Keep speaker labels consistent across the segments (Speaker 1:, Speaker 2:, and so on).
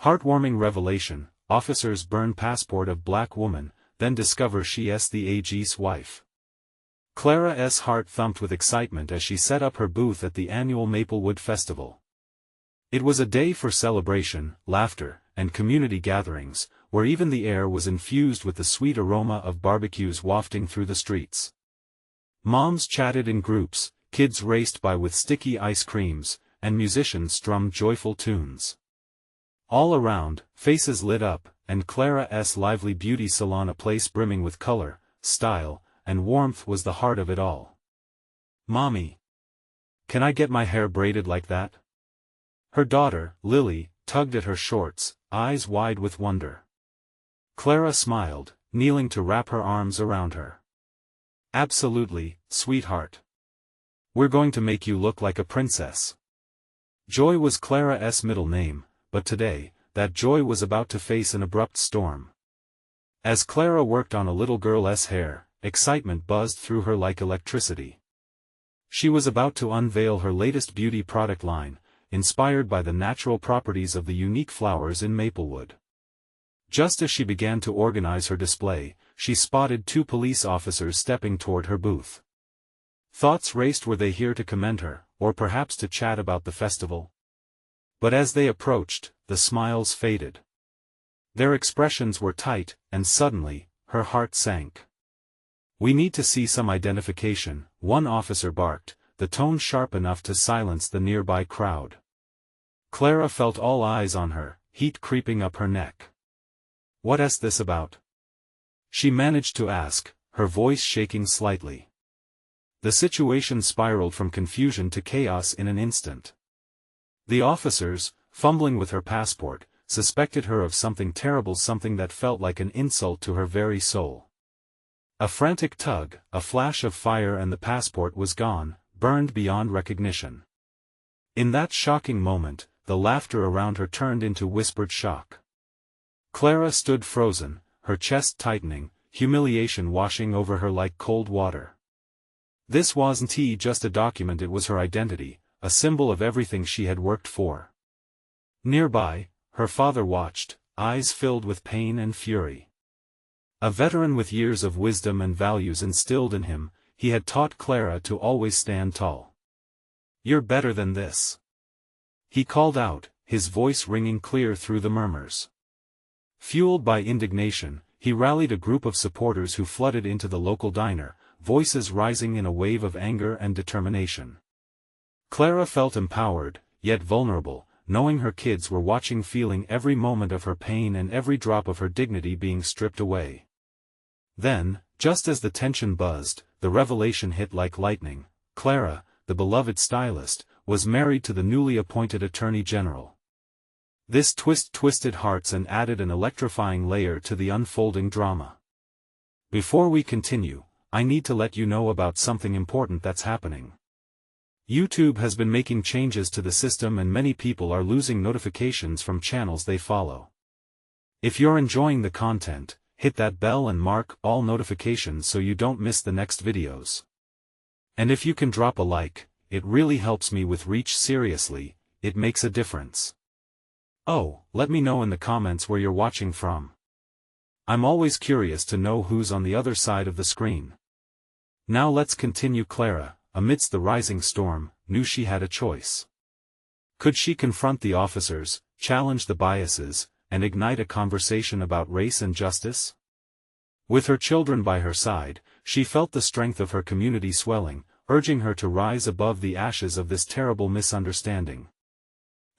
Speaker 1: Heartwarming revelation, officers burn passport of black woman, then discover she's the AG's wife. Clara's heart thumped with excitement as she set up her booth at the annual Maplewood Festival. It was a day for celebration, laughter, and community gatherings, where even the air was infused with the sweet aroma of barbecues wafting through the streets. Moms chatted in groups, kids raced by with sticky ice creams, and musicians strummed joyful tunes. All around, faces lit up, and Clara's lively beauty salon, a place brimming with color, style, and warmth, was the heart of it all. "Mommy, can I get my hair braided like that?" Her daughter, Lily, tugged at her shorts, eyes wide with wonder. Clara smiled, kneeling to wrap her arms around her. "Absolutely, sweetheart. We're going to make you look like a princess." Joy was Clara's middle name, but today, that joy was about to face an abrupt storm. As Clara worked on a little girl's hair, excitement buzzed through her like electricity. She was about to unveil her latest beauty product line, inspired by the natural properties of the unique flowers in Maplewood. Just as she began to organize her display, she spotted two police officers stepping toward her booth. Thoughts raced, were they here to commend her, or perhaps to chat about the festival? But as they approached, the smiles faded. Their expressions were tight, and suddenly, her heart sank. "We need to see some identification," one officer barked, the tone sharp enough to silence the nearby crowd. Clara felt all eyes on her, heat creeping up her neck. "What's this about?" she managed to ask, her voice shaking slightly. The situation spiraled from confusion to chaos in an instant. The officers, fumbling with her passport, suspected her of something terrible, something that felt like an insult to her very soul. A frantic tug, a flash of fire, and the passport was gone, burned beyond recognition. In that shocking moment, the laughter around her turned into whispered shock. Clara stood frozen, her chest tightening, humiliation washing over her like cold water. This wasn't just a document, it was her identity, a symbol of everything she had worked for. Nearby, her father watched, eyes filled with pain and fury. A veteran with years of wisdom and values instilled in him, he had taught Clara to always stand tall. "You're better than this," he called out, his voice ringing clear through the murmurs. Fueled by indignation, he rallied a group of supporters who flooded into the local diner, voices rising in a wave of anger and determination. Clara felt empowered, yet vulnerable, knowing her kids were watching, feeling every moment of her pain and every drop of her dignity being stripped away. Then, just as the tension buzzed, the revelation hit like lightning. Clara, the beloved stylist, was married to the newly appointed Attorney General. This twist twisted hearts and added an electrifying layer to the unfolding drama. Before we continue, I need to let you know about something important that's happening. YouTube has been making changes to the system, and many people are losing notifications from channels they follow. If you're enjoying the content, hit that bell and mark all notifications so you don't miss the next videos. And if you can drop a like, it really helps me with reach. Seriously, it makes a difference. Oh, let me know in the comments where you're watching from. I'm always curious to know who's on the other side of the screen. Now let's continue. Clara, amidst the rising storm, knew she had a choice. Could she confront the officers, challenge the biases, and ignite a conversation about race and justice? With her children by her side, she felt the strength of her community swelling, urging her to rise above the ashes of this terrible misunderstanding.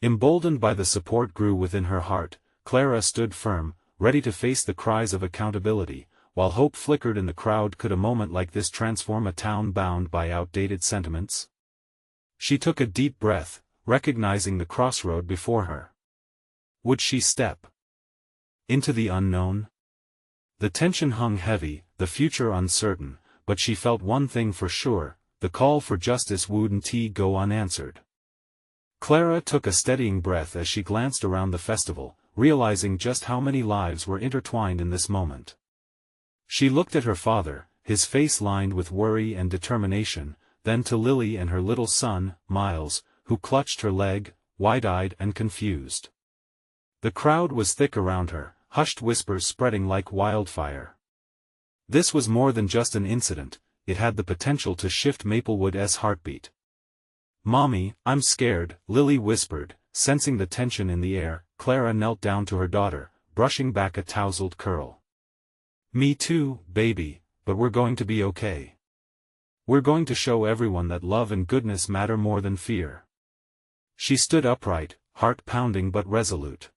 Speaker 1: Emboldened by the support grew within her heart, Clara stood firm, ready to face the cries of accountability. While hope flickered in the crowd, could a moment like this transform a town bound by outdated sentiments? She took a deep breath, recognizing the crossroad before her. Would she step into the unknown? The tension hung heavy, the future uncertain, but she felt one thing for sure: the call for justice wouldn't go unanswered. Clara took a steadying breath as she glanced around the festival, realizing just how many lives were intertwined in this moment. She looked at her father, his face lined with worry and determination, then to Lily and her little son, Miles, who clutched her leg, wide-eyed and confused. The crowd was thick around her, hushed whispers spreading like wildfire. This was more than just an incident, it had the potential to shift Maplewood's heartbeat. "Mommy, I'm scared," Lily whispered, sensing the tension in the air. Clara knelt down to her daughter, brushing back a tousled curl. "Me too, baby, but we're going to be okay. We're going to show everyone that love and goodness matter more than fear." She stood upright, heart pounding but resolute.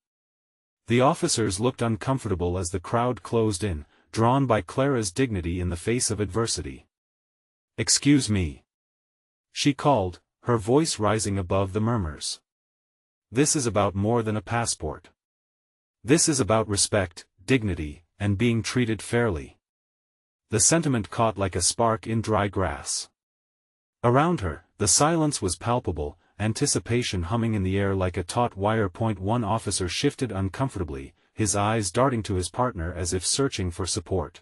Speaker 1: The officers looked uncomfortable as the crowd closed in, drawn by Clara's dignity in the face of adversity. "Excuse me," she called, her voice rising above the murmurs. "This is about more than a passport. This is about respect, dignity, and being treated fairly." The sentiment caught like a spark in dry grass. Around her, the silence was palpable, anticipation humming in the air like a taut wire. One officer shifted uncomfortably, his eyes darting to his partner as if searching for support.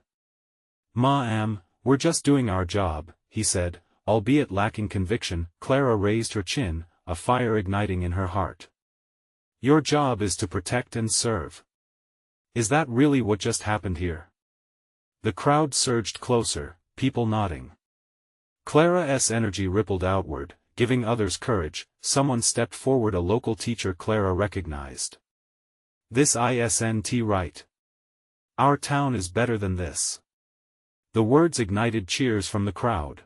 Speaker 1: "Ma'am, we're just doing our job," he said, albeit lacking conviction. Clara raised her chin, a fire igniting in her heart. "Your job is to protect and serve. Is that really what just happened here?" The crowd surged closer, people nodding. Clara's energy rippled outward, giving others courage. Someone stepped forward, a local teacher Clara recognized. "This isn't right. Our town is better than this." The words ignited cheers from the crowd.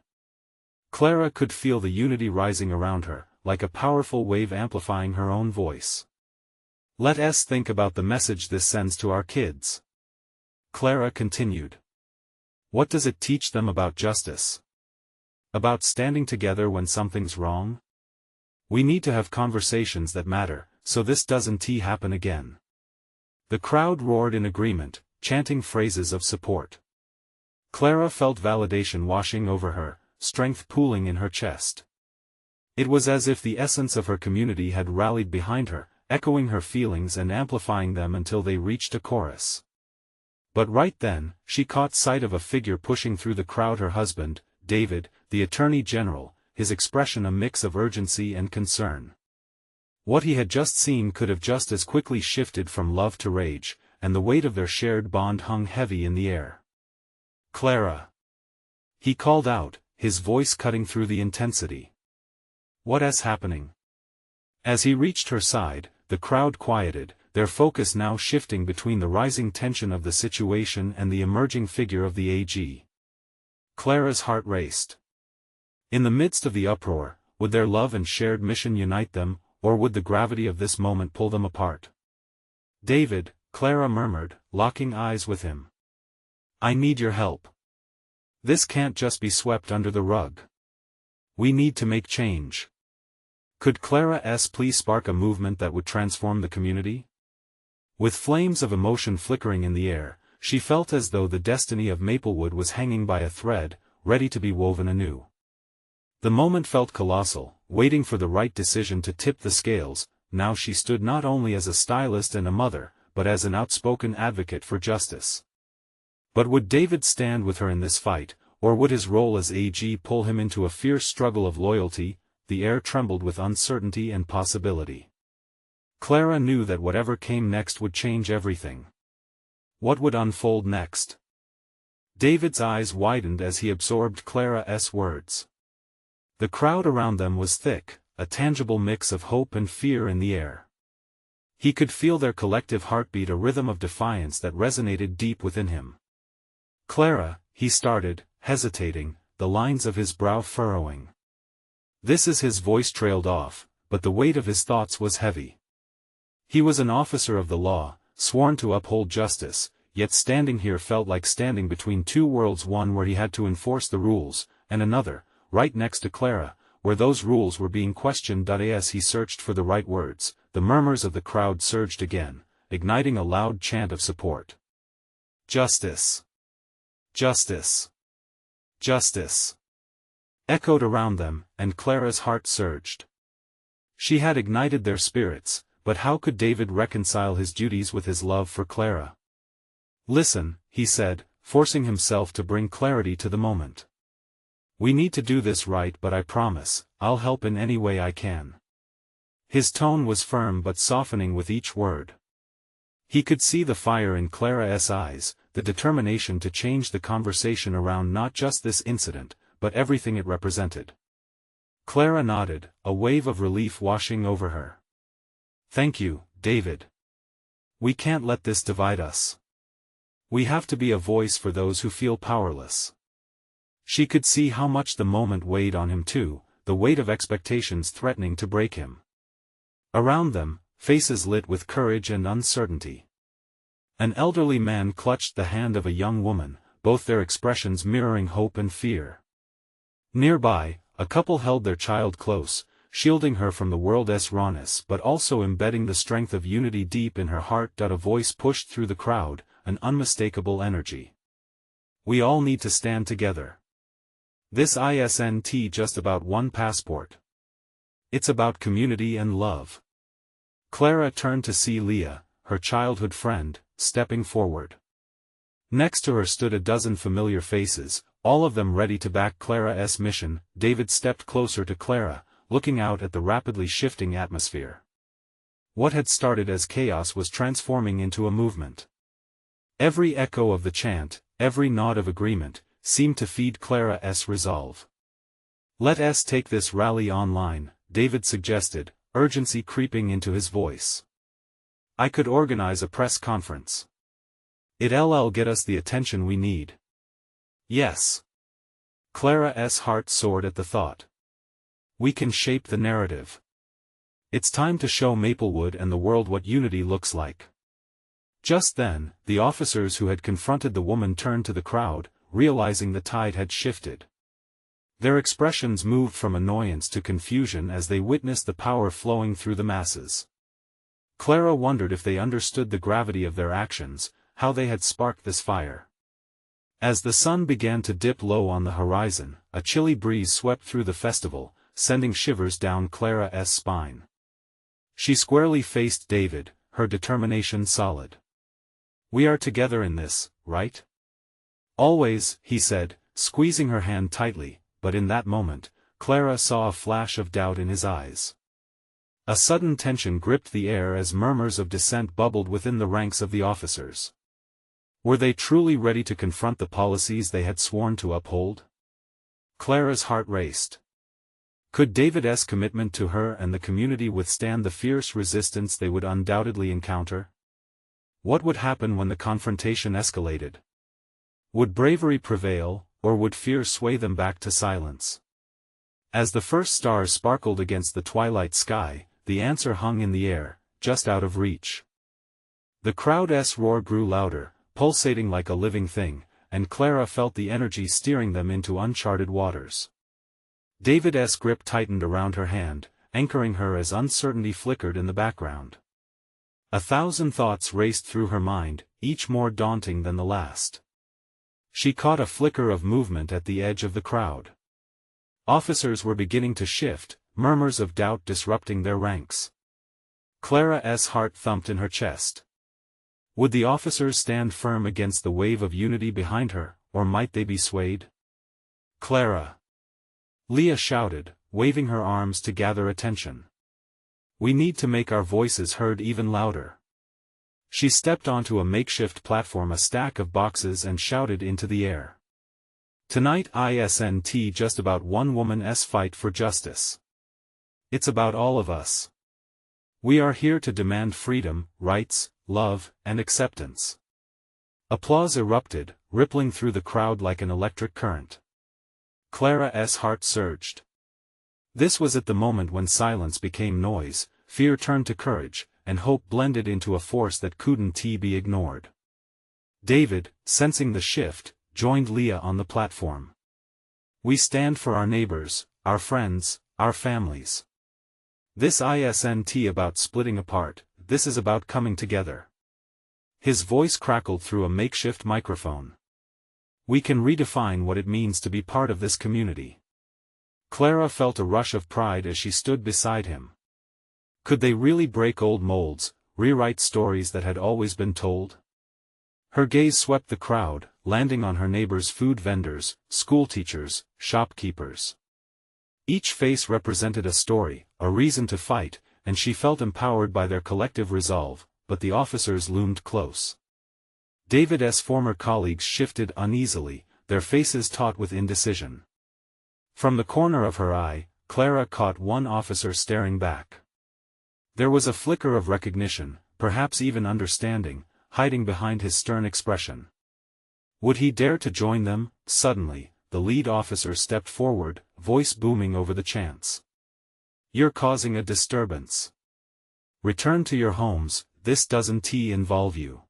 Speaker 1: Clara could feel the unity rising around her, like a powerful wave amplifying her own voice. "Let us think about the message this sends to our kids," Clara continued. "What does it teach them about justice? About standing together when something's wrong? We need to have conversations that matter, so this doesn't happen again." The crowd roared in agreement, chanting phrases of support. Clara felt validation washing over her, strength pooling in her chest. It was as if the essence of her community had rallied behind her, echoing her feelings and amplifying them until they reached a chorus. But right then, she caught sight of a figure pushing through the crowd, her husband, David, the Attorney General, his expression a mix of urgency and concern. What he had just seen could have just as quickly shifted from love to rage, and the weight of their shared bond hung heavy in the air. "Clara!" he called out, his voice cutting through the intensity. "What is happening?" As he reached her side, the crowd quieted, their focus now shifting between the rising tension of the situation and the emerging figure of the AG. Clara's heart raced. In the midst of the uproar, would their love and shared mission unite them, or would the gravity of this moment pull them apart? "David," Clara murmured, locking eyes with him. "I need your help. This can't just be swept under the rug. We need to make change." Could Clara's plea spark a movement that would transform the community? With flames of emotion flickering in the air, she felt as though the destiny of Maplewood was hanging by a thread, ready to be woven anew. The moment felt colossal, waiting for the right decision to tip the scales. Now she stood not only as a stylist and a mother, but as an outspoken advocate for justice. But would David stand with her in this fight, or would his role as AG pull him into a fierce struggle of loyalty? The air trembled with uncertainty and possibility. Clara knew that whatever came next would change everything. What would unfold next? David's eyes widened as he absorbed Clara's words. The crowd around them was thick, a tangible mix of hope and fear in the air. He could feel their collective heartbeat, a rhythm of defiance that resonated deep within him. "Clara," he started, hesitating, the lines of his brow furrowing. His voice trailed off, but the weight of his thoughts was heavy. He was an officer of the law, sworn to uphold justice, yet standing here felt like standing between two worlds, one where he had to enforce the rules, and another, right next to Clara, where those rules were being questioned. As he searched for the right words, the murmurs of the crowd surged again, igniting a loud chant of support. "Justice! Justice! Justice!" echoed around them, and Clara's heart surged. She had ignited their spirits, but how could David reconcile his duties with his love for Clara? "Listen," he said, forcing himself to bring clarity to the moment. "We need to do this right, but I promise, I'll help in any way I can." His tone was firm but softening with each word. He could see the fire in Clara's eyes, the determination to change the conversation around not just this incident, but everything it represented. Clara nodded, a wave of relief washing over her. "Thank you, David. We can't let this divide us. We have to be a voice for those who feel powerless." She could see how much the moment weighed on him too, the weight of expectations threatening to break him. Around them, faces lit with courage and uncertainty. An elderly man clutched the hand of a young woman, both their expressions mirroring hope and fear. Nearby, a couple held their child close, shielding her from the world's rawness but also embedding the strength of unity deep in her heart. A voice pushed through the crowd, an unmistakable energy. "We all need to stand together. This isn't just about one passport. It's about community and love." Clara turned to see Leah, her childhood friend, stepping forward. Next to her stood a dozen familiar faces, all of them ready to back Clara's mission. David stepped closer to Clara, looking out at the rapidly shifting atmosphere. What had started as chaos was transforming into a movement. Every echo of the chant, every nod of agreement, seemed to feed Clara's resolve. "Let us take this rally online," David suggested, urgency creeping into his voice. "I could organize a press conference. It'll get us the attention we need." "Yes." Clara's heart soared at the thought. "We can shape the narrative. It's time to show Maplewood and the world what unity looks like." Just then, the officers who had confronted the woman turned to the crowd, realizing the tide had shifted. Their expressions moved from annoyance to confusion as they witnessed the power flowing through the masses. Clara wondered if they understood the gravity of their actions, how they had sparked this fire. As the sun began to dip low on the horizon, a chilly breeze swept through the festival, sending shivers down Clara's spine. She squarely faced David, her determination solid. "We are together in this, right?" "Always," he said, squeezing her hand tightly, but in that moment, Clara saw a flash of doubt in his eyes. A sudden tension gripped the air as murmurs of dissent bubbled within the ranks of the officers. Were they truly ready to confront the policies they had sworn to uphold? Clara's heart raced. Could David's commitment to her and the community withstand the fierce resistance they would undoubtedly encounter? What would happen when the confrontation escalated? Would bravery prevail, or would fear sway them back to silence? As the first stars sparkled against the twilight sky, the answer hung in the air, just out of reach. The crowd's roar grew louder, pulsating like a living thing, and Clara felt the energy steering them into uncharted waters. David's grip tightened around her hand, anchoring her as uncertainty flickered in the background. 1,000 thoughts raced through her mind, each more daunting than the last. She caught a flicker of movement at the edge of the crowd. Officers were beginning to shift, murmurs of doubt disrupting their ranks. Clara's heart thumped in her chest. Would the officers stand firm against the wave of unity behind her, or might they be swayed? "Clara!" Leah shouted, waving her arms to gather attention. "We need to make our voices heard even louder." She stepped onto a makeshift platform, a stack of boxes, and shouted into the air. "Tonight isn't just about one woman's fight for justice. It's about all of us. We are here to demand freedom, rights, love, and acceptance." Applause erupted, rippling through the crowd like an electric current. Clara's heart surged. This was at the moment when silence became noise, fear turned to courage, and hope blended into a force that couldn't be ignored. David, sensing the shift, joined Leah on the platform. "We stand for our neighbors, our friends, our families. This isn't about splitting apart, this is about coming together." His voice crackled through a makeshift microphone. "We can redefine what it means to be part of this community." Clara felt a rush of pride as she stood beside him. Could they really break old molds, rewrite stories that had always been told? Her gaze swept the crowd, landing on her neighbors, food vendors, schoolteachers, shopkeepers. Each face represented a story, a reason to fight, and she felt empowered by their collective resolve. but the officers loomed close. David's former colleagues shifted uneasily, their faces taut with indecision. From the corner of her eye, Clara caught one officer staring back. There was a flicker of recognition, perhaps even understanding, hiding behind his stern expression. Would he dare to join them? Suddenly, the lead officer stepped forward, voice booming over the chants. "You're causing a disturbance. Return to your homes, this doesn't involve you."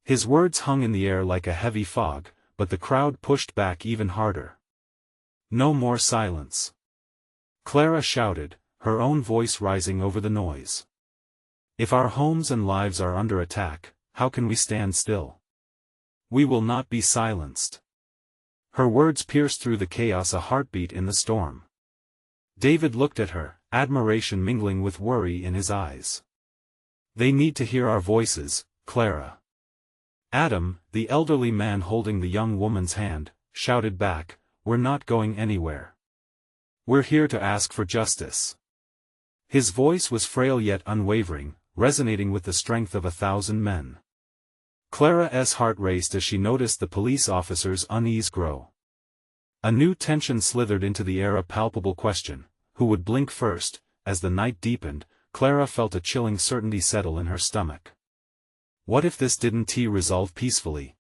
Speaker 1: His words hung in the air like a heavy fog, but the crowd pushed back even harder. "No more silence," Clara shouted, her own voice rising over the noise. "If our homes and lives are under attack, how can we stand still? We will not be silenced." Her words pierced through the chaos, a heartbeat in the storm. David looked at her, admiration mingling with worry in his eyes. "They need to hear our voices, Clara." Adam, the elderly man holding the young woman's hand, shouted back, "We're not going anywhere. We're here to ask for justice." His voice was frail yet unwavering, resonating with the strength of 1,000 men. Clara's heart raced as she noticed the police officers' unease grow. A new tension slithered into the air, a palpable question, who would blink first? As the night deepened, Clara felt a chilling certainty settle in her stomach. What if this didn't resolve peacefully?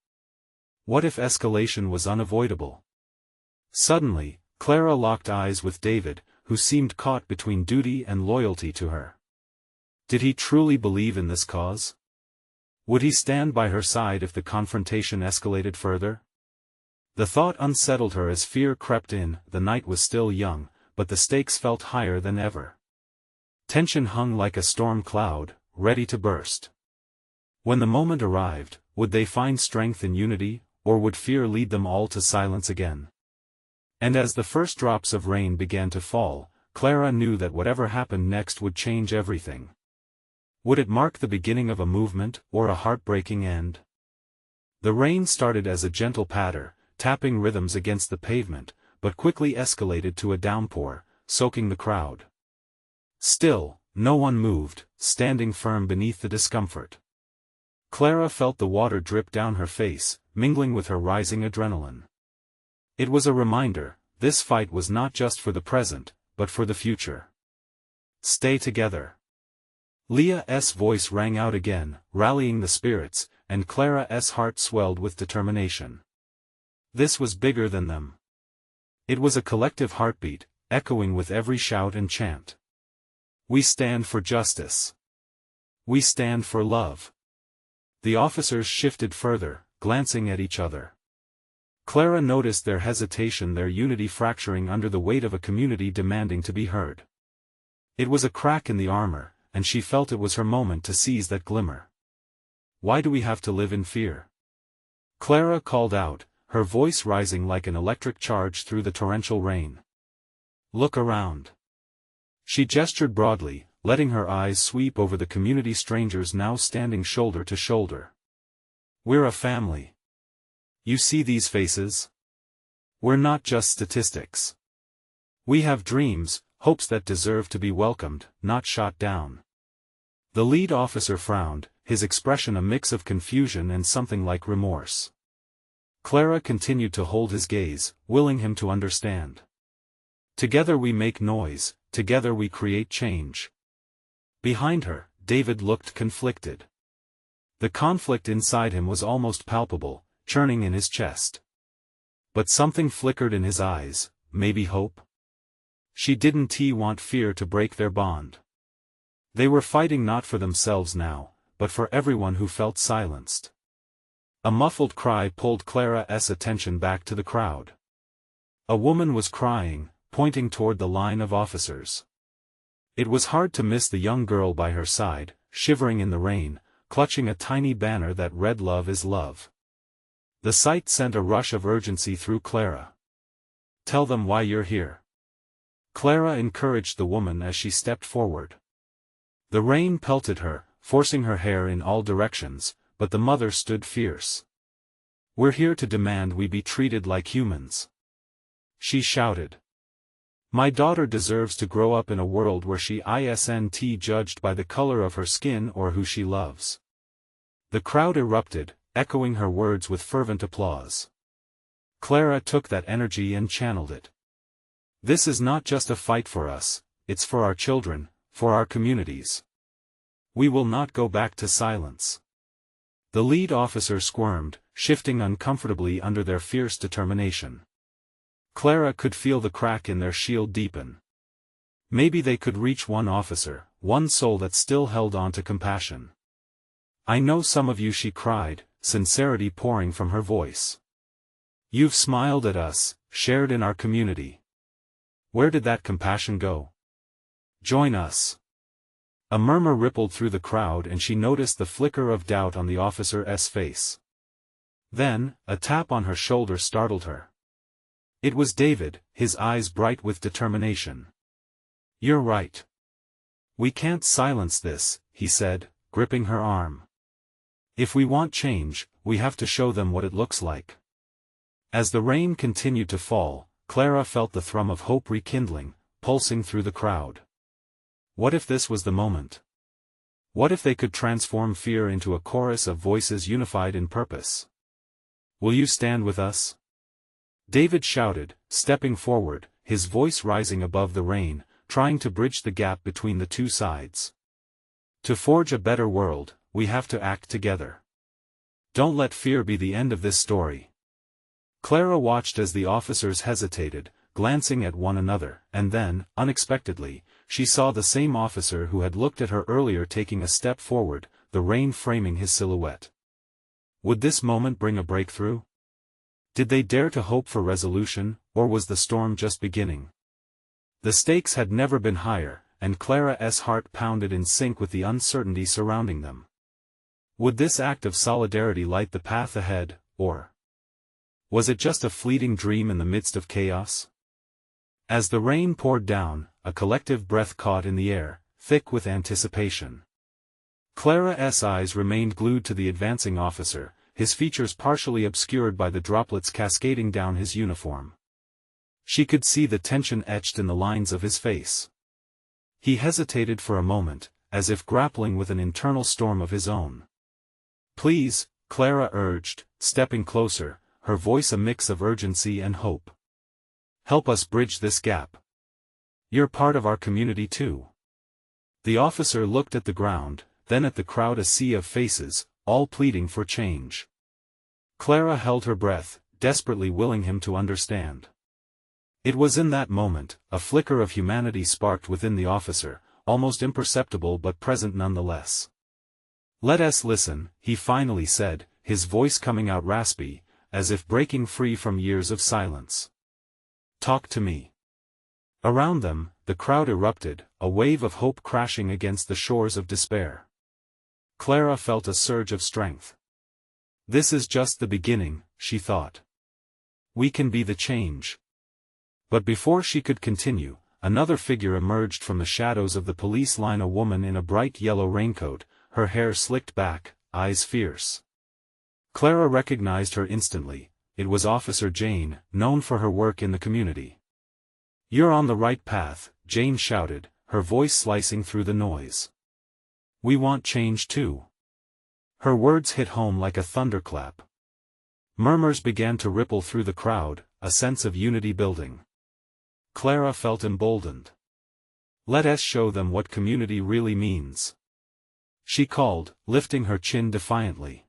Speaker 1: What if escalation was unavoidable? Suddenly, Clara locked eyes with David, who seemed caught between duty and loyalty to her. Did he truly believe in this cause? Would he stand by her side if the confrontation escalated further? The thought unsettled her as fear crept in. The night was still young, but the stakes felt higher than ever. Tension hung like a storm cloud, ready to burst. When the moment arrived, would they find strength in unity, or would fear lead them all to silence again? And as the first drops of rain began to fall, Clara knew that whatever happened next would change everything. Would it mark the beginning of a movement, or a heartbreaking end? The rain started as a gentle patter, tapping rhythms against the pavement, but quickly escalated to a downpour, soaking the crowd. Still, no one moved, standing firm beneath the discomfort. Clara felt the water drip down her face, mingling with her rising adrenaline. It was a reminder, this fight was not just for the present, but for the future. Stay together. Leah's voice rang out again, rallying the spirits, and Clara's heart swelled with determination. This was bigger than them. It was a collective heartbeat, echoing with every shout and chant. We stand for justice. We stand for love. The officers shifted further, glancing at each other. Clara noticed their hesitation, their unity fracturing under the weight of a community demanding to be heard. It was a crack in the armor, and she felt it was her moment to seize that glimmer. Why do we have to live in fear? Clara called out, her voice rising like an electric charge through the torrential rain. Look around. She gestured broadly, letting her eyes sweep over the community, strangers now standing shoulder to shoulder. We're a family. You see these faces? We're not just statistics. We have dreams, hopes that deserve to be welcomed, not shot down. The lead officer frowned, his expression a mix of confusion and something like remorse. Clara continued to hold his gaze, willing him to understand. Together we make noise, together we create change. Behind her, David looked conflicted. The conflict inside him was almost palpable, churning in his chest. But something flickered in his eyes, maybe hope? She didn't want fear to break their bond. They were fighting not for themselves now, but for everyone who felt silenced. A muffled cry pulled Clara's attention back to the crowd. A woman was crying, pointing toward the line of officers. It was hard to miss the young girl by her side, shivering in the rain, clutching a tiny banner that read "Love is love." The sight sent a rush of urgency through Clara. Tell them why you're here. Clara encouraged the woman as she stepped forward. The rain pelted her, forcing her hair in all directions, but the mother stood fierce. We're here to demand we be treated like humans. She shouted. My daughter deserves to grow up in a world where she isn't judged by the color of her skin or who she loves." The crowd erupted, echoing her words with fervent applause. Clara took that energy and channeled it. "This is not just a fight for us, it's for our children, for our communities. We will not go back to silence." The lead officer squirmed, shifting uncomfortably under their fierce determination. Clara could feel the crack in their shield deepen. Maybe they could reach one officer, one soul that still held on to compassion. "I know some of you," she cried, sincerity pouring from her voice. "You've smiled at us, shared in our community. Where did that compassion go? Join us." A murmur rippled through the crowd and she noticed the flicker of doubt on the officer's face. Then, a tap on her shoulder startled her. It was David, his eyes bright with determination. "You're right. We can't silence this," he said, gripping her arm. "If we want change, we have to show them what it looks like." As the rain continued to fall, Clara felt the thrum of hope rekindling, pulsing through the crowd. What if this was the moment? What if they could transform fear into a chorus of voices unified in purpose? "Will you stand with us?" David shouted, stepping forward, his voice rising above the rain, trying to bridge the gap between the two sides. "To forge a better world, we have to act together. Don't let fear be the end of this story." Clara watched as the officers hesitated, glancing at one another, and then, unexpectedly, she saw the same officer who had looked at her earlier taking a step forward, the rain framing his silhouette. Would this moment bring a breakthrough? Did they dare to hope for resolution, or was the storm just beginning? The stakes had never been higher, and Clara's heart pounded in sync with the uncertainty surrounding them. Would this act of solidarity light the path ahead, or was it just a fleeting dream in the midst of chaos? As the rain poured down, a collective breath caught in the air, thick with anticipation. Clara's eyes remained glued to the advancing officer, his features partially obscured by the droplets cascading down his uniform. She could see the tension etched in the lines of his face. He hesitated for a moment, as if grappling with an internal storm of his own. "Please," Clara urged, stepping closer, her voice a mix of urgency and hope. "Help us bridge this gap. You're part of our community too." The officer looked at the ground, then at the crowd, a sea of faces, all pleading for change. Clara held her breath, desperately willing him to understand. It was in that moment, a flicker of humanity sparked within the officer, almost imperceptible but present nonetheless. "Let us listen," he finally said, his voice coming out raspy, as if breaking free from years of silence. "Talk to me." Around them, the crowd erupted, a wave of hope crashing against the shores of despair. Clara felt a surge of strength. This is just the beginning, she thought. We can be the change. But before she could continue, another figure emerged from the shadows of the police line, a woman in a bright yellow raincoat, her hair slicked back, eyes fierce. Clara recognized her instantly. It was Officer Jane, known for her work in the community. "You're on the right path," Jane shouted, her voice slicing through the noise. "We want change too." Her words hit home like a thunderclap. Murmurs began to ripple through the crowd, a sense of unity building. Clara felt emboldened. "Let us show them what community really means," she called, lifting her chin defiantly.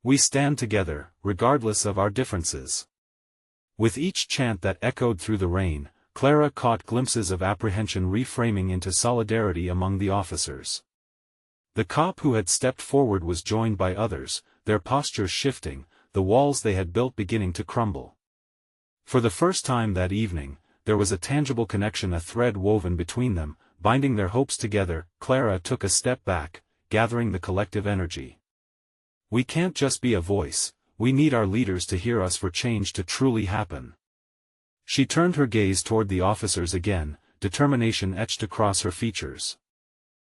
Speaker 1: "We stand together, regardless of our differences." With each chant that echoed through the rain, Clara caught glimpses of apprehension reframing into solidarity among the officers. The cop who had stepped forward was joined by others, their postures shifting, the walls they had built beginning to crumble. For the first time that evening, there was a tangible connection, a thread woven between them, binding their hopes together. Clara took a step back, gathering the collective energy. "We can't just be a voice, we need our leaders to hear us for change to truly happen." She turned her gaze toward the officers again, determination etched across her features.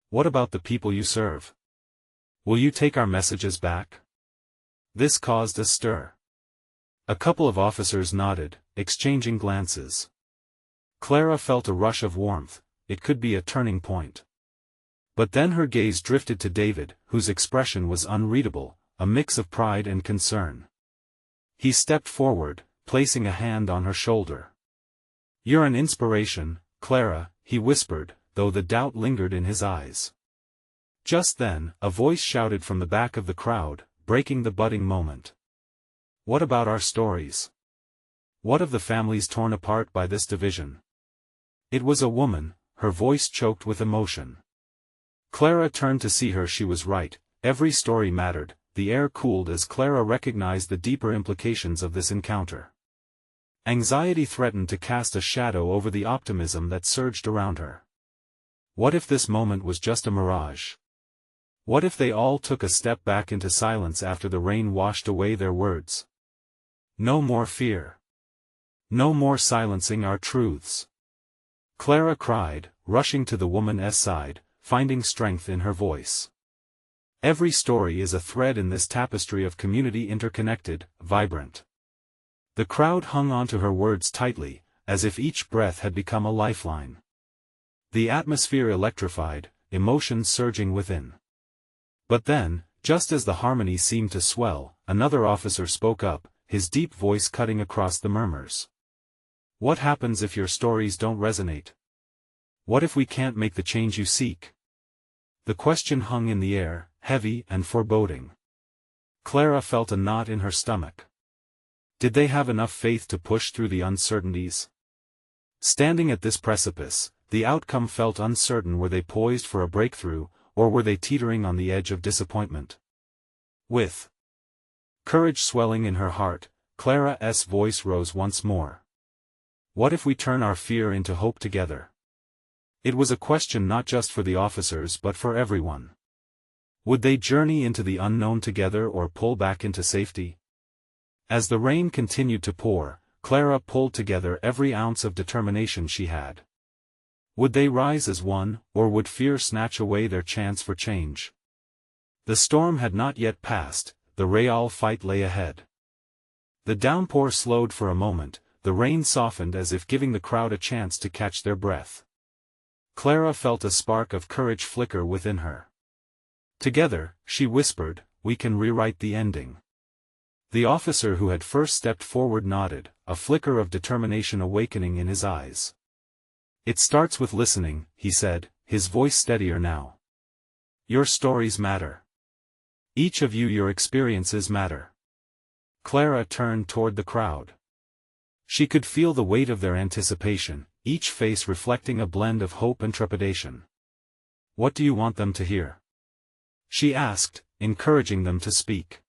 Speaker 1: "What about the people you serve? Will you take our messages back?" This caused a stir. A couple of officers nodded, exchanging glances. Clara felt a rush of warmth. It could be a turning point. But then her gaze drifted to David, whose expression was unreadable, a mix of pride and concern. He stepped forward, placing a hand on her shoulder. "You're an inspiration, Clara," he whispered, though the doubt lingered in his eyes. Just then, a voice shouted from the back of the crowd, breaking the budding moment. "What about our stories? What of the families torn apart by this division?" It was a woman, her voice choked with emotion. Clara turned to see her. She was right, every story mattered. The air cooled as Clara recognized the deeper implications of this encounter. Anxiety threatened to cast a shadow over the optimism that surged around her. What if this moment was just a mirage? What if they all took a step back into silence after the rain washed away their words? No more fear. No more silencing our truths. Clara cried, rushing to the woman's side, finding strength in her voice. Every story is a thread in this tapestry of community, interconnected, vibrant. The crowd hung onto her words tightly, as if each breath had become a lifeline. The atmosphere electrified, emotions surging within. But then, just as the harmony seemed to swell, another officer spoke up, his deep voice cutting across the murmurs. "What happens if your stories don't resonate? What if we can't make the change you seek?" The question hung in the air, heavy and foreboding. Clara felt a knot in her stomach. Did they have enough faith to push through the uncertainties? Standing at this precipice, the outcome felt uncertain. Were they poised for a breakthrough, or were they teetering on the edge of disappointment? With courage swelling in her heart, Clara's voice rose once more. "What if we turn our fear into hope together?" It was a question not just for the officers but for everyone. Would they journey into the unknown together or pull back into safety? As the rain continued to pour, Clara pulled together every ounce of determination she had. Would they rise as one, or would fear snatch away their chance for change? The storm had not yet passed, the real fight lay ahead. The downpour slowed for a moment, the rain softened as if giving the crowd a chance to catch their breath. Clara felt a spark of courage flicker within her. "Together," she whispered, "we can rewrite the ending." The officer who had first stepped forward nodded, a flicker of determination awakening in his eyes. "It starts with listening," he said, his voice steadier now. "Your stories matter. Each of you, your experiences matter." Clara turned toward the crowd. She could feel the weight of their anticipation, each face reflecting a blend of hope and trepidation. "What do you want them to hear?" she asked, encouraging them to speak.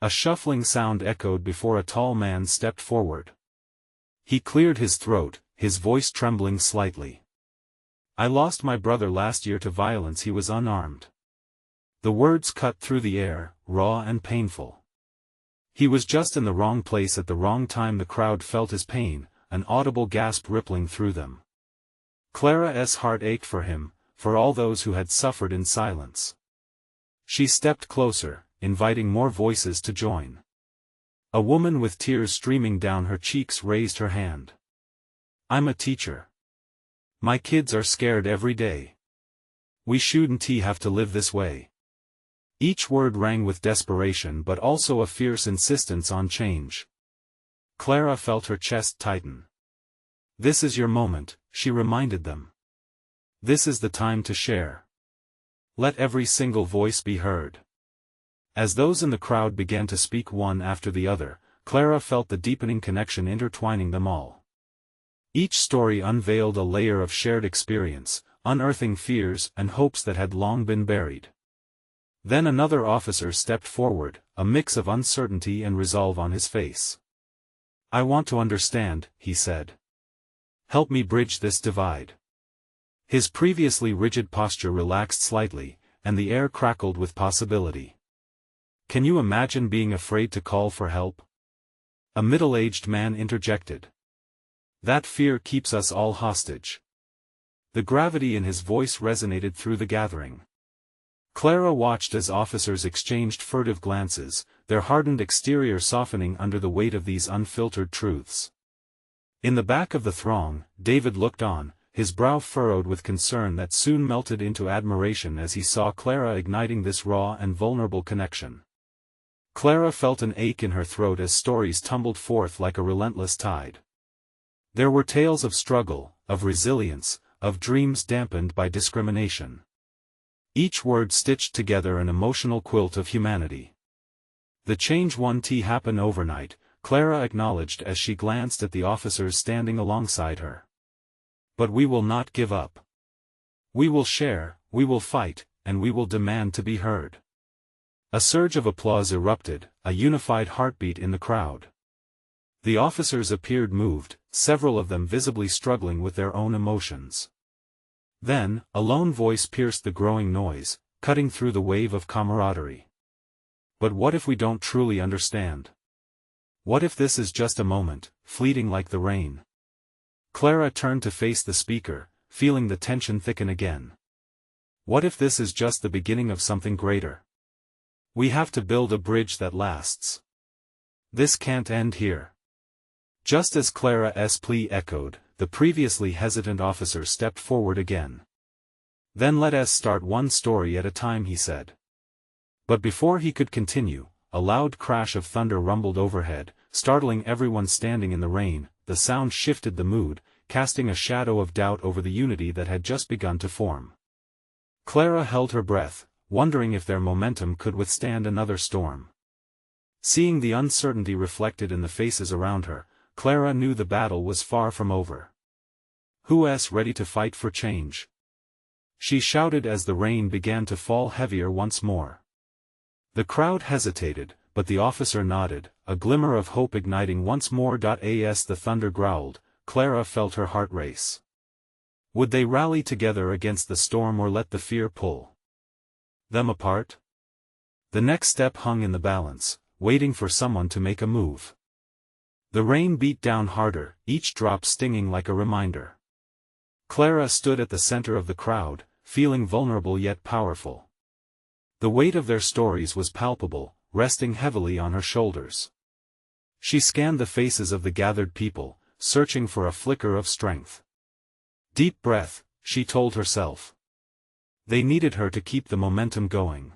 Speaker 1: A shuffling sound echoed before a tall man stepped forward. He cleared his throat, his voice trembling slightly. "I lost my brother last year to violence. He was unarmed." The words cut through the air, raw and painful. He was just in the wrong place at the wrong time. The crowd felt his pain, an audible gasp rippling through them. Clara's heart ached for him, for all those who had suffered in silence. She stepped closer, inviting more voices to join. A woman with tears streaming down her cheeks raised her hand. "I'm a teacher. My kids are scared every day. We shouldn't have to live this way." Each word rang with desperation but also a fierce insistence on change. Clara felt her chest tighten. "This is your moment," she reminded them. "This is the time to share. Let every single voice be heard." As those in the crowd began to speak one after the other, Clara felt the deepening connection intertwining them all. Each story unveiled a layer of shared experience, unearthing fears and hopes that had long been buried. Then another officer stepped forward, a mix of uncertainty and resolve on his face. "I want to understand," he said. "Help me bridge this divide." His previously rigid posture relaxed slightly, and the air crackled with possibility. "Can you imagine being afraid to call for help?" A middle-aged man interjected. "That fear keeps us all hostage." The gravity in his voice resonated through the gathering. Clara watched as officers exchanged furtive glances, their hardened exterior softening under the weight of these unfiltered truths. In the back of the throng, David looked on, his brow furrowed with concern that soon melted into admiration as he saw Clara igniting this raw and vulnerable connection. Clara felt an ache in her throat as stories tumbled forth like a relentless tide. There were tales of struggle, of resilience, of dreams dampened by discrimination. Each word stitched together an emotional quilt of humanity. The change won't happen overnight, Clara acknowledged as she glanced at the officers standing alongside her. But we will not give up. We will share, we will fight, and we will demand to be heard. A surge of applause erupted, a unified heartbeat in the crowd. The officers appeared moved, several of them visibly struggling with their own emotions. Then, a lone voice pierced the growing noise, cutting through the wave of camaraderie. But what if we don't truly understand? What if this is just a moment, fleeting like the rain? Clara turned to face the speaker, feeling the tension thicken again. What if this is just the beginning of something greater? We have to build a bridge that lasts. This can't end here. Just as Clara's plea echoed, the previously hesitant officer stepped forward again. Then let us start one story at a time, he said. But before he could continue, a loud crash of thunder rumbled overhead, startling everyone standing in the rain. The sound shifted the mood, casting a shadow of doubt over the unity that had just begun to form. Clara held her breath, wondering if their momentum could withstand another storm. Seeing the uncertainty reflected in the faces around her, Clara knew the battle was far from over. Who's ready to fight for change? She shouted as the rain began to fall heavier once more. The crowd hesitated, but the officer nodded, a glimmer of hope igniting once more. As the thunder growled, Clara felt her heart race. Would they rally together against the storm or let the fear pull them apart? The next step hung in the balance, waiting for someone to make a move. The rain beat down harder, each drop stinging like a reminder. Clara stood at the center of the crowd, feeling vulnerable yet powerful. The weight of their stories was palpable, resting heavily on her shoulders. She scanned the faces of the gathered people, searching for a flicker of strength. Deep breath, she told herself. They needed her to keep the momentum going.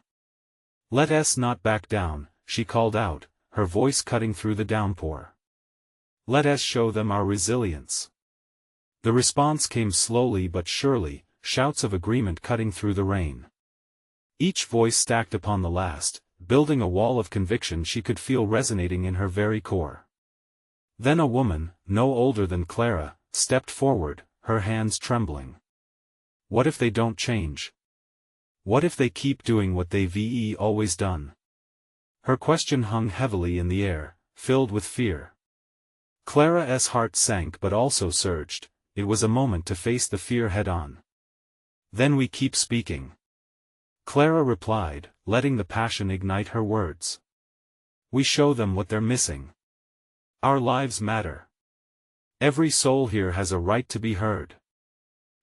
Speaker 1: Let us not back down, she called out, her voice cutting through the downpour. Let us show them our resilience. The response came slowly but surely, shouts of agreement cutting through the rain. Each voice stacked upon the last, building a wall of conviction she could feel resonating in her very core. Then a woman, no older than Clara, stepped forward, her hands trembling. What if they don't change? What if they keep doing what they've always done? Her question hung heavily in the air, filled with fear. Clara's heart sank but also surged. It was a moment to face the fear head-on. Then we keep speaking. Clara replied, letting the passion ignite her words. We show them what they're missing. Our lives matter. Every soul here has a right to be heard.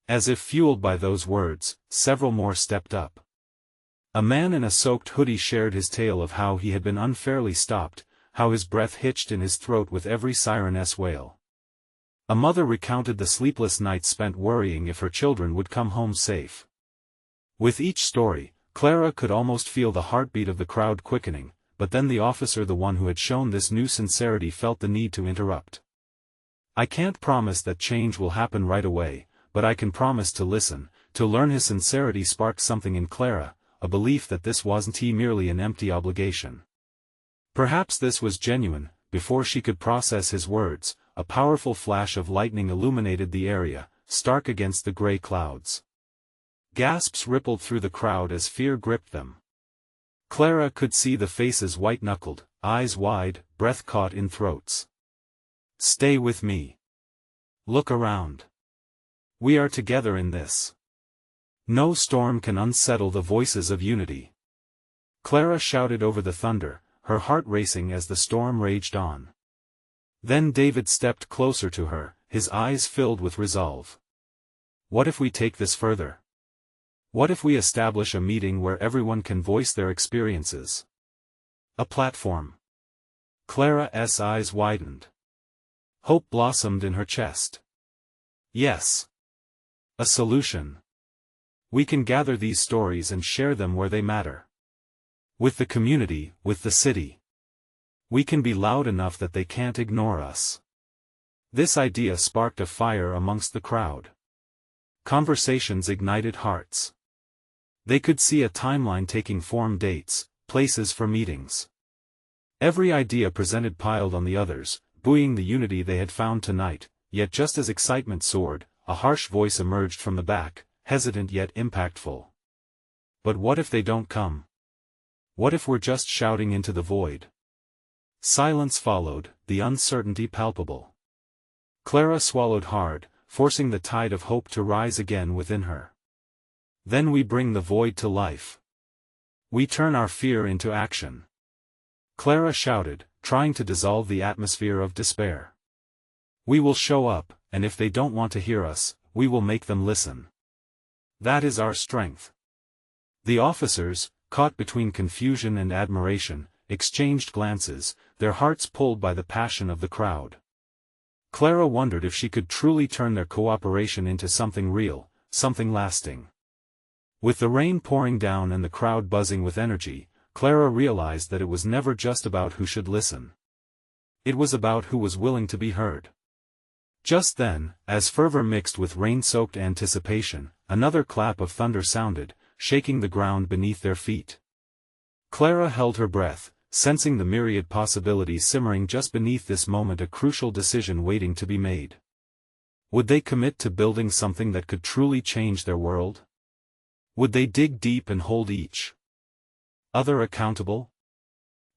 Speaker 1: As if fueled by those words, several more stepped up. A man in a soaked hoodie shared his tale of how he had been unfairly stopped, how his breath hitched in his throat with every siren's wail. A mother recounted the sleepless nights spent worrying if her children would come home safe. With each story, Clara could almost feel the heartbeat of the crowd quickening, but then the officer, the one who had shown this new sincerity, felt the need to interrupt. I can't promise that change will happen right away, but I can promise to listen, to learn. His sincerity sparked something in Clara, a belief that this wasn't merely an empty obligation. Perhaps this was genuine. Before she could process his words, a powerful flash of lightning illuminated the area, stark against the gray clouds. Gasps rippled through the crowd as fear gripped them. Clara could see the faces white-knuckled, eyes wide, breath caught in throats. Stay with me. Look around. We are together in this. No storm can unsettle the voices of unity. Clara shouted over the thunder, her heart racing as the storm raged on. Then David stepped closer to her, his eyes filled with resolve. What if we take this further? What if we establish a meeting where everyone can voice their experiences? A platform. Clara's eyes widened. Hope blossomed in her chest. Yes. A solution. We can gather these stories and share them where they matter. With the community, with the city. We can be loud enough that they can't ignore us. This idea sparked a fire amongst the crowd. Conversations ignited hearts. They could see a timeline taking form: dates, places for meetings. Every idea presented piled on the others, buoying the unity they had found tonight. Yet just as excitement soared, a harsh voice emerged from the back, hesitant yet impactful. But what if they don't come? What if we're just shouting into the void? Silence followed, the uncertainty palpable. Clara swallowed hard, forcing the tide of hope to rise again within her. Then we bring the void to life. We turn our fear into action. Clara shouted, trying to dissolve the atmosphere of despair. We will show up, and if they don't want to hear us, we will make them listen. That is our strength. The officers, caught between confusion and admiration, exchanged glances, their hearts pulled by the passion of the crowd. Clara wondered if she could truly turn their cooperation into something real, something lasting. With the rain pouring down and the crowd buzzing with energy, Clara realized that it was never just about who should listen. It was about who was willing to be heard. Just then, as fervor mixed with rain-soaked anticipation, another clap of thunder sounded, shaking the ground beneath their feet. Clara held her breath, sensing the myriad possibilities simmering just beneath this moment, a crucial decision waiting to be made. Would they commit to building something that could truly change their world? Would they dig deep and hold each other accountable?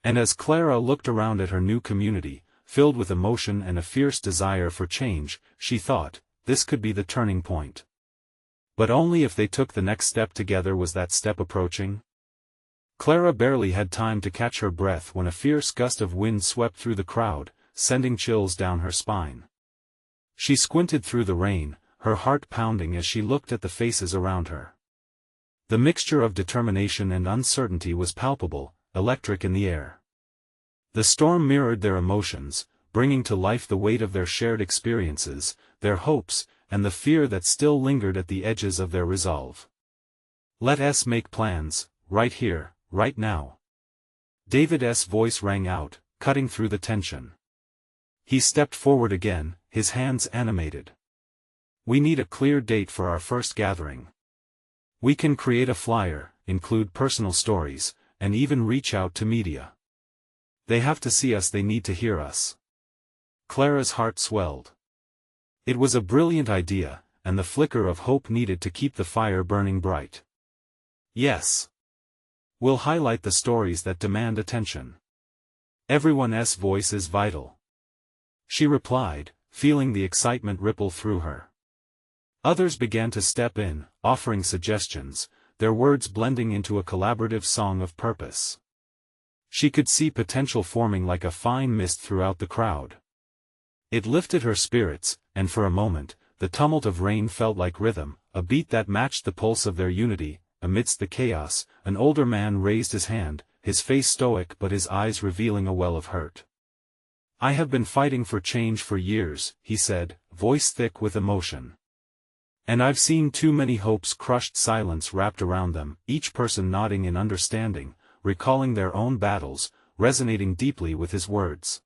Speaker 1: And as Clara looked around at her new community, filled with emotion and a fierce desire for change, she thought, this could be the turning point. But only if they took the next step together. Was that step approaching? Clara barely had time to catch her breath when a fierce gust of wind swept through the crowd, sending chills down her spine. She squinted through the rain, her heart pounding as she looked at the faces around her. The mixture of determination and uncertainty was palpable, electric in the air. The storm mirrored their emotions, bringing to life the weight of their shared experiences, their hopes, and the fear that still lingered at the edges of their resolve. Let us make plans, right here, right now. David's voice rang out, cutting through the tension. He stepped forward again, his hands animated. We need a clear date for our first gathering. We can create a flyer, include personal stories, and even reach out to media. They have to see us, they need to hear us. Clara's heart swelled. It was a brilliant idea, and the flicker of hope needed to keep the fire burning bright. Yes. We'll highlight the stories that demand attention. Everyone's voice is vital. She replied, feeling the excitement ripple through her. Others began to step in, offering suggestions, their words blending into a collaborative song of purpose. She could see potential forming like a fine mist throughout the crowd. It lifted her spirits, and for a moment, the tumult of rain felt like rhythm, a beat that matched the pulse of their unity. Amidst the chaos, an older man raised his hand, his face stoic but his eyes revealing a well of hurt. I have been fighting for change for years, he said, voice thick with emotion. And I've seen too many hopes crushed. Silence wrapped around them, each person nodding in understanding, recalling their own battles, resonating deeply with his words.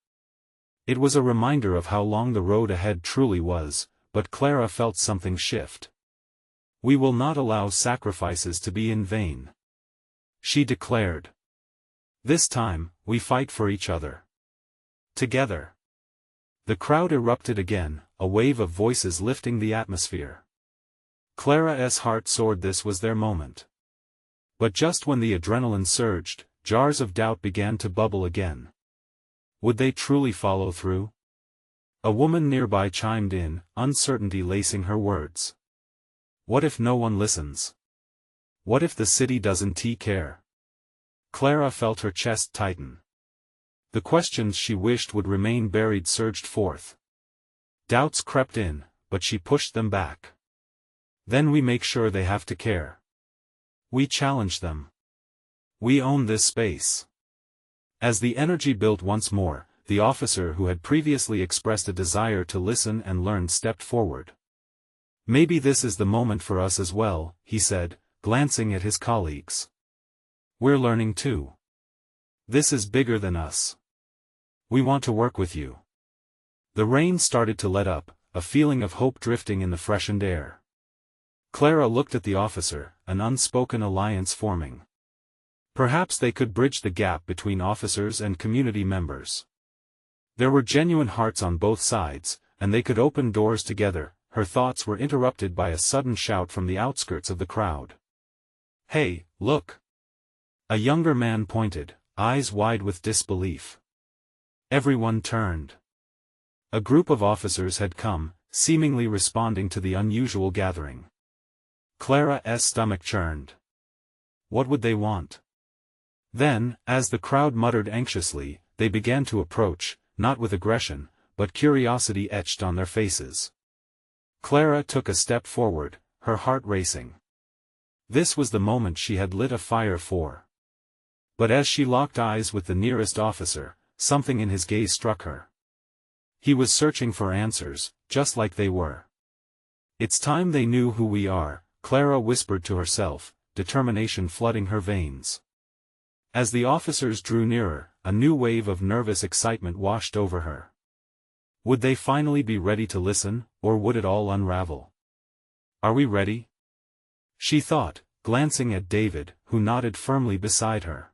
Speaker 1: It was a reminder of how long the road ahead truly was, but Clara felt something shift. We will not allow sacrifices to be in vain. She declared. This time, we fight for each other. Together. The crowd erupted again, a wave of voices lifting the atmosphere. Clara's heart soared. This was their moment. But just when the adrenaline surged, jars of doubt began to bubble again. Would they truly follow through? A woman nearby chimed in, uncertainty lacing her words. What if no one listens? What if the city doesn't care? Clara felt her chest tighten. The questions she wished would remain buried surged forth. Doubts crept in, but she pushed them back. Then we make sure they have to care. We challenge them. We own this space. As the energy built once more, the officer who had previously expressed a desire to listen and learn stepped forward. "Maybe this is the moment for us as well," he said, glancing at his colleagues. "We're learning too. This is bigger than us. We want to work with you." The rain started to let up, a feeling of hope drifting in the freshened air. Clara looked at the officer, an unspoken alliance forming. Perhaps they could bridge the gap between officers and community members. There were genuine hearts on both sides, and they could open doors together. Her thoughts were interrupted by a sudden shout from the outskirts of the crowd. "Hey, look!" A younger man pointed, eyes wide with disbelief. Everyone turned. A group of officers had come, seemingly responding to the unusual gathering. Clara's stomach churned. What would they want? Then, as the crowd muttered anxiously, they began to approach, not with aggression, but curiosity etched on their faces. Clara took a step forward, her heart racing. This was the moment she had lit a fire for. But as she locked eyes with the nearest officer, something in his gaze struck her. He was searching for answers, just like they were. "It's time they knew who we are," Clara whispered to herself, determination flooding her veins. As the officers drew nearer, a new wave of nervous excitement washed over her. Would they finally be ready to listen, or would it all unravel? "Are we ready?" she thought, glancing at David, who nodded firmly beside her.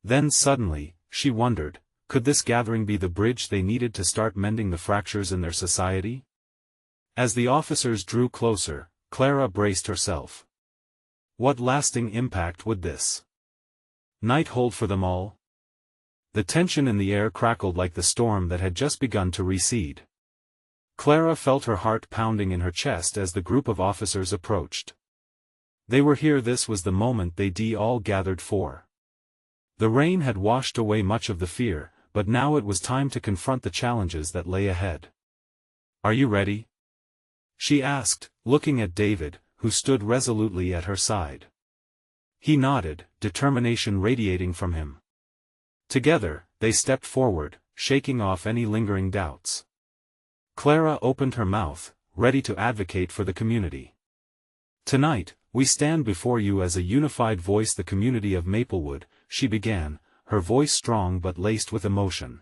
Speaker 1: Then suddenly, she wondered, could this gathering be the bridge they needed to start mending the fractures in their society? As the officers drew closer, Clara braced herself. What lasting impact would this night hold for them all? The tension in the air crackled like the storm that had just begun to recede. Clara felt her heart pounding in her chest as the group of officers approached. They were here. This was the moment they'd all gathered for. The rain had washed away much of the fear, but now it was time to confront the challenges that lay ahead. "Are you ready?" she asked, looking at David, who stood resolutely at her side. He nodded, determination radiating from him. Together, they stepped forward, shaking off any lingering doubts. Clara opened her mouth, ready to advocate for the community. "Tonight, we stand before you as a unified voice, the community of Maplewood," she began, her voice strong but laced with emotion.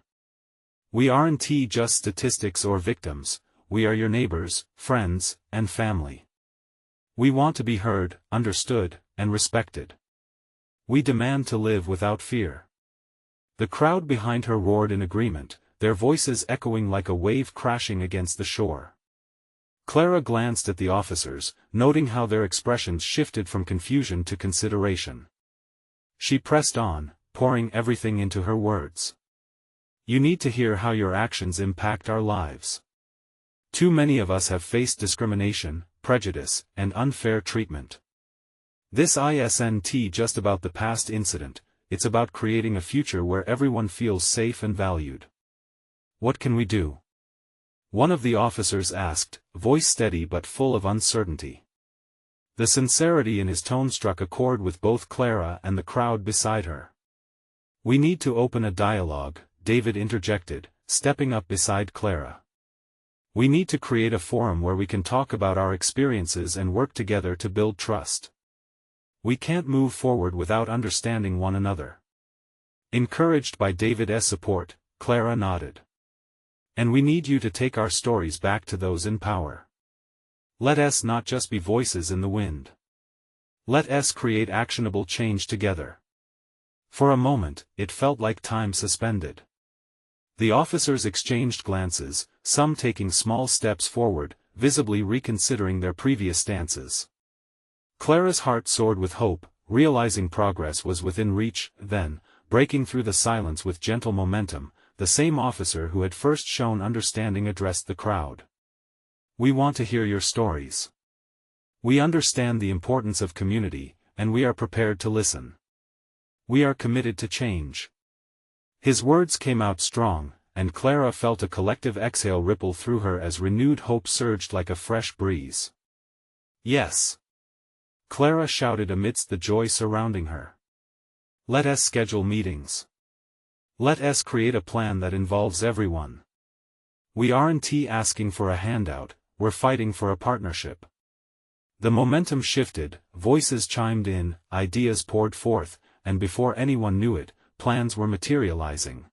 Speaker 1: "We aren't just statistics or victims, we are your neighbors, friends, and family. We want to be heard, understood, and respected. We demand to live without fear." The crowd behind her roared in agreement, their voices echoing like a wave crashing against the shore. Clara glanced at the officers, noting how their expressions shifted from confusion to consideration. She pressed on, pouring everything into her words. "You need to hear how your actions impact our lives. Too many of us have faced discrimination, prejudice, and unfair treatment. This isn't just about the past incident, it's about creating a future where everyone feels safe and valued. What can we do?" one of the officers asked, voice steady but full of uncertainty. The sincerity in his tone struck a chord with both Clara and the crowd beside her. "We need to open a dialogue," David interjected, stepping up beside Clara. "We need to create a forum where we can talk about our experiences and work together to build trust. We can't move forward without understanding one another." Encouraged by David's support, Clara nodded. "And we need you to take our stories back to those in power. Let us not just be voices in the wind. Let us create actionable change together." For a moment, it felt like time suspended. The officers exchanged glances, some taking small steps forward, visibly reconsidering their previous stances. Clara's heart soared with hope, realizing progress was within reach. Then, breaking through the silence with gentle momentum, the same officer who had first shown understanding addressed the crowd. "We want to hear your stories. We understand the importance of community, and we are prepared to listen. We are committed to change." His words came out strong, and Clara felt a collective exhale ripple through her as renewed hope surged like a fresh breeze. "Yes!" Clara shouted amidst the joy surrounding her. "Let us schedule meetings. Let us create a plan that involves everyone. We aren't asking for a handout, we're fighting for a partnership. The momentum shifted, voices chimed in, ideas poured forth, and before anyone knew it, plans were materializing.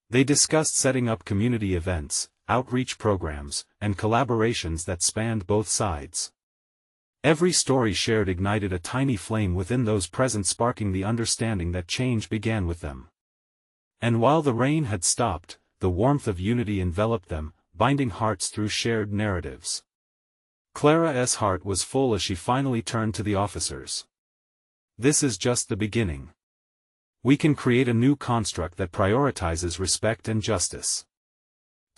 Speaker 1: They discussed setting up community events, outreach programs, and collaborations that spanned both sides. Every story shared ignited a tiny flame within those present, sparking the understanding that change began with them. And while the rain had stopped, the warmth of unity enveloped them, binding hearts through shared narratives. Clara's heart was full as she finally turned to the officers. This is just the beginning. We can create a new construct that prioritizes respect and justice.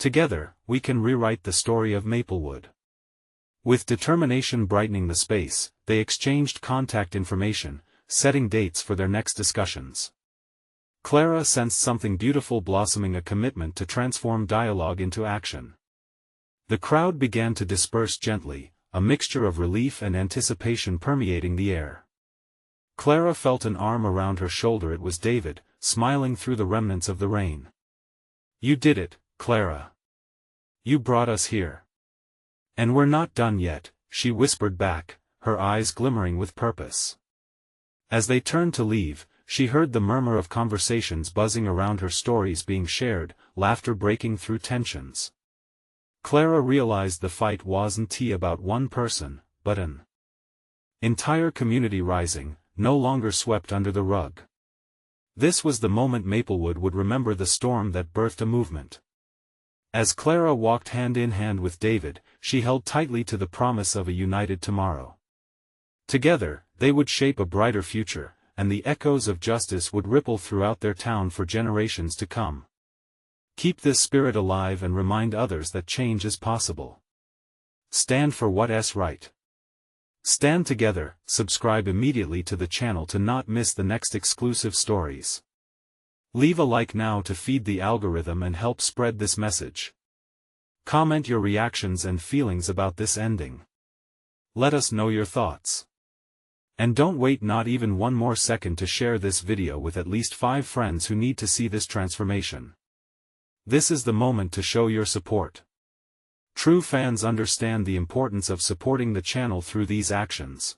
Speaker 1: Together, we can rewrite the story of Maplewood. With determination brightening the space, they exchanged contact information, setting dates for their next discussions. Clara sensed something beautiful blossoming, a commitment to transform dialogue into action. The crowd began to disperse gently, a mixture of relief and anticipation permeating the air. Clara felt an arm around her shoulder. It was David, smiling through the remnants of the rain. "You did it, Clara. You brought us here. And we're not done yet," she whispered back, her eyes glimmering with purpose. As they turned to leave, she heard the murmur of conversations buzzing around her, stories being shared, laughter breaking through tensions. Clara realized the fight wasn't about one person, but an entire community rising, no longer swept under the rug. This was the moment Maplewood would remember, the storm that birthed a movement. As Clara walked hand in hand with David, she held tightly to the promise of a united tomorrow. Together, they would shape a brighter future, and the echoes of justice would ripple throughout their town for generations to come. Keep this spirit alive and remind others that change is possible. Stand for what's right. Stand together. Subscribe immediately to the channel to not miss the next exclusive stories. Leave a like now to feed the algorithm and help spread this message. Comment your reactions and feelings about this ending. Let us know your thoughts. And don't wait not even one more second to share this video with at least 5 friends who need to see this transformation. This is the moment to show your support. True fans understand the importance of supporting the channel through these actions.